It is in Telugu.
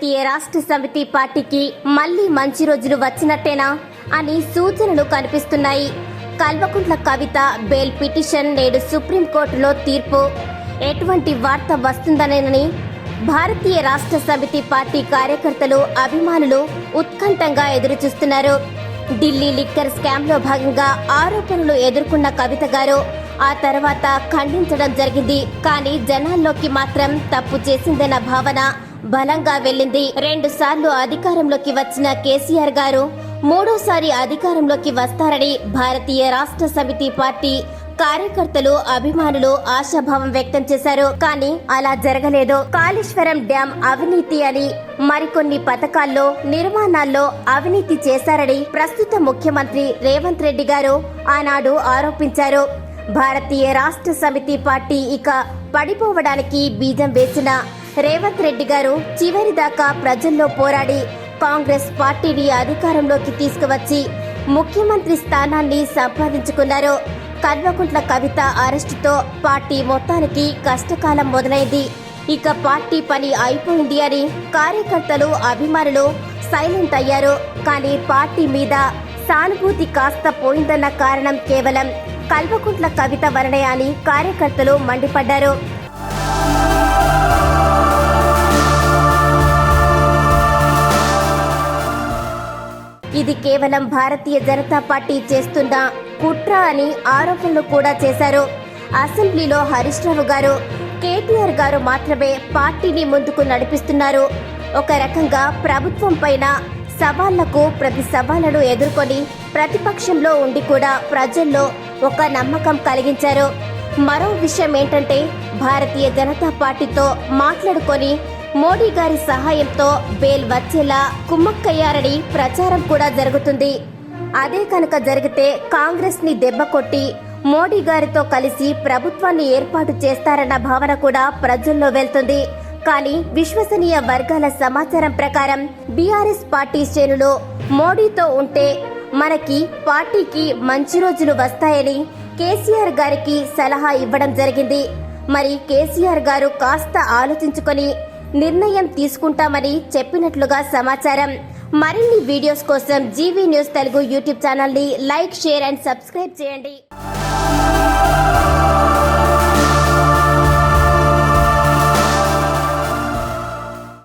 భారతీయ రాష్ట్ర సమితి పార్టీకి మళ్లీ మంచి రోజులు వచ్చినట్టేనా అని సూచనలు కనిపిస్తున్నాయి. కల్వకుంట్ల కవిత బెయిల్ పిటిషన్ నేడు సుప్రీంకోర్టులో తీర్పు. ఎటువంటి వార్త వస్తుందనేనని భారతీయ రాష్ట్ర సమితి పార్టీ కార్యకర్తలు, అభిమానులు ఉత్కంఠంగా ఎదురుచూస్తున్నారు. ఢిల్లీ లిక్కర్ స్కామ్ లో భాగంగా ఆరోపణలు ఎదుర్కొన్న కవిత గారు ఆ తర్వాత ఖండించడం జరిగింది. కానీ జనాల్లోకి మాత్రం తప్పు చేసిందన్న భావన బలంగా వెళ్లింది. 2 సార్లు అధికారంలోకి వచ్చిన కేసీఆర్ గారు మూడోసారి అధికారంలోకి వస్తారని భారతీయ రాష్ట్ర సమితి పార్టీ కార్యకర్తలు, అభిమానులు ఆశాభావం వ్యక్తం చేశారు. కానీ అలా జరగలేదు. కాళేశ్వరం డ్యాం అవినీతి అని, మరికొన్ని పథకాల్లో, నిర్మాణాల్లో అవినీతి చేశారని ప్రస్తుత ముఖ్యమంత్రి రేవంత్ రెడ్డి గారు ఆనాడు ఆరోపించారు. భారతీయ రాష్ట్ర సమితి పార్టీ ఇక పడిపోవడానికి బీజం వేసిన రేవంత్ రెడ్డి గారు చివరిదాకా ప్రజల్లో పోరాడి కాంగ్రెస్ పార్టీని అధికారంలోకి తీసుకువచ్చి ముఖ్యమంత్రి స్థానాన్ని సంపాదించుకున్నారు. కల్వకుంట్ల కవిత అరెస్టుతో పార్టీ మొత్తానికి కష్టకాలం మొదలైంది. ఇక పార్టీ పని అయిపోయింది అని కార్యకర్తలు, అభిమానులు సైలెంట్ అయ్యారు. కానీ పార్టీ మీద సానుభూతి కాస్త పోయిందన్న కారణం కేవలం కల్వకుంట్ల కవిత వలనే అని కార్యకర్తలు మండిపడ్డారు. ఇది కేవలం భారతీయ జనతా పార్టీ చేస్తున్న కుట్ర అని ఆరోపణలు కూడా చేశారు. అసెంబ్లీలో హరీష్ రావు గారు, కేటీఆర్ గారు మాత్రమే పార్టీని ముందుకు నడిపిస్తున్నారు. ఒక రకంగా ప్రభుత్వం పైన సవాళ్లకు ప్రతి సవాళ్లను ఎదుర్కొని ప్రతిపక్షంలో ఉండి కూడా ప్రజల్లో ఒక నమ్మకం కలిగించారు. మరో విషయం ఏంటంటే భారతీయ జనతా పార్టీతో మాట్లాడుకొని మోడీ గారి సహాయంతో బెయిల్ వచ్చేలా కుమ్మక్కయ్యారని ప్రచారం కూడా జరుగుతుంది. అదే కనుక జరిగితే కాంగ్రెస్ ని దెబ్బ కొట్టి మోడీ గారితో కలిసి ప్రభుత్వాన్ని ఏర్పాటు చేస్తారన్న భావన కూడా ప్రజల్లో వెళ్తుంది. కానీ విశ్వసనీయ వర్గాల సమాచారం ప్రకారం బీఆర్ఎస్ పార్టీ శ్రేణులు మోడీతో ఉంటే మనకి పార్టీకి మంచి రోజులు వస్తాయని కేసీఆర్ గారికి సలహా ఇవ్వడం జరిగింది. మరి కేసీఆర్ గారు కాస్త ఆలోచించుకొని నిర్ణయం తీసుకుంటామని చెప్పినట్లుగా సమాచారం. మరిన్ని వీడియోస్ కోసం GV news Telugu YouTube channel ని లైక్, షేర్ అండ్ సబ్స్క్రైబ్ చేయండి.